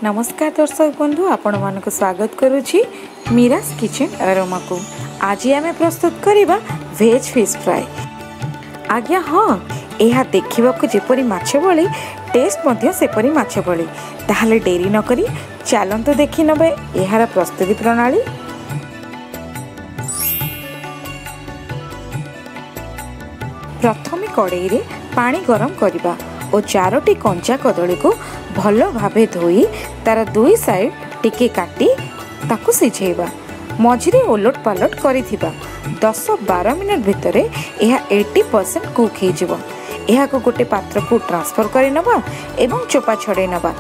नमस्कार दर्शक बंधु, आपण मानक स्वागत करुछि मीरास किचन अरोमा को। आज आम प्रस्तुत करिबा वेज फिश फ्राई। आज्ञा हाँ, यह देखा जेपरी माछ भली टेस्ट मध्य सेपरी माछ भली। ताहले डेरी न करी चलंतु देखि नबे यार प्रस्तुति प्रणाली। प्रथमे कड़ाई रे पानी गरम करिबा और 4टी कंचा कदली को भल भावे धोई तार दुई साइड टिके काटी ताकू सिझेबा। मझिरे ओलट पालट करिथिबा 10-12 मिनट भितरे यह 80% कुक हो जिवो। यह को गोटे पात्र को ट्रांसफर करि नबा एवं चोपा छड़े नबा।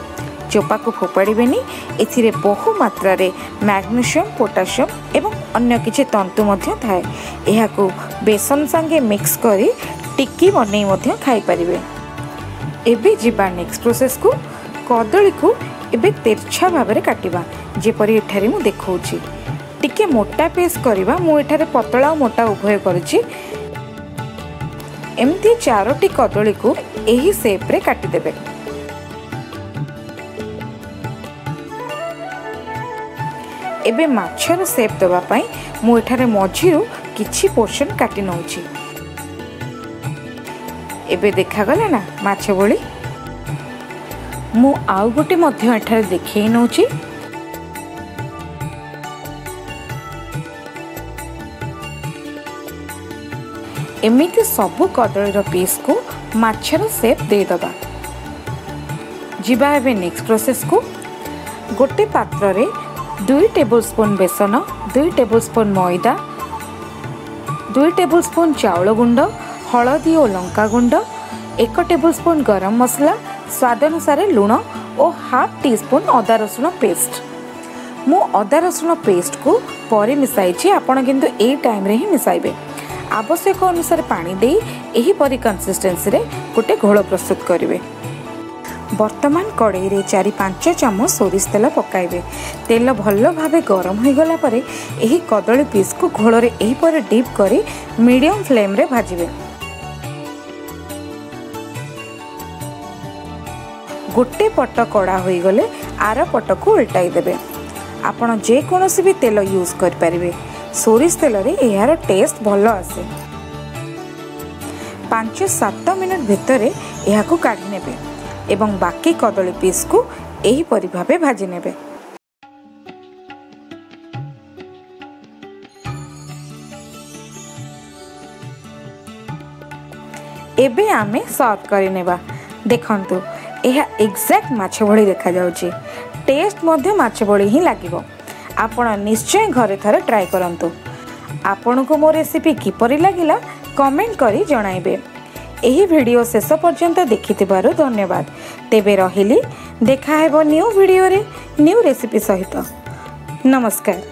चोपा को फोपाड़िबेनी। एथिरे बहु मात्रा रे मैग्नीशियम, पोटासियम एवं अन्य किछि तंतु मध्य थाए। यह को बेसन संगे मिक्स करी टिक्की बनै मध्य खाई परिबे। एबे जिबा नेक्स्ट प्रोसेस को। कदली को एबे तेरछा भाव में काटिबा जेपरी एठारे मु देखौछि। टिके मोटा पीस करिबा। मु एठारे पतला और मोटा उभय करछि। एमती 4टी कदली को एही शेप रे काटी देबे। एबे माछर शेप देबा पई मु एठारे मझिरु किछि पोर्शन काटी नउछि। एबे देखा गला ना माछ भली। मु आउ गोटे मध्य एठारे देखै नउछि। एमिति सबु कदलीर पीस को माछर शेप दे दबा। जिबा एबे नेक्स्ट प्रोसेस को। गोटे पात्र रे 2 टेबलस्पून बेसन, 2 टेबलस्पून मैदा, 2 टेबलस्पून चाउल गुंड, हलदी और लंका गुंड, 1 टेबलस्पून गरम मसला, स्वाद अनुसार लुण और हाफ टी स्पून अदा रसुण पेस्ट। मु अदा रसुण पेस्ट को परे मिसाइछि। आपण किंतु ए टाइम रे ही मिसाइबे। आवश्यक अनुसार पानी दे एही परी कंसिस्टेंसी रे गोटे घोल प्रस्तुत करिवे। वर्तमान कड़ाई रे 4-5 चामच सोरिष तेल पकाइबे। तेल भल भावे गरम हो गला परे एही कदली पीस को घोल रे एही परे डीप करी मीडियम फ्लेम रे भाजिबे। गोटे पट कड़ा हो गले आर पट को उल्टाई देबे। आपण जे कोनोसी भी तेल यूज कर परिबे। सोरिष तेल रे यार टेस्ट भल आसे। 5-7 मिनट भितरे यह को काढ़ी नेबे एवं बाकी कदली पीस को एही परि भाबे भाजी नेबे। एबे आमे सर्व करि नेबा। देखंतु यह एक्जेक्ट माछ भली देखा जाउची। टेस्ट मध्य माछ भली ही लागिबो। आपण निश्चय घरे थरे ट्राई करंतु। आपण को मो रेसिपी किपरि लागिला कमेंट करी जणाइबे। एही वीडियो शेष पर्यंत देखिथिबारु धन्यवाद। तेबे रहिली, देखा हेबो न्यू वीडियो रे न्यू रेसिपी सहित। नमस्कार।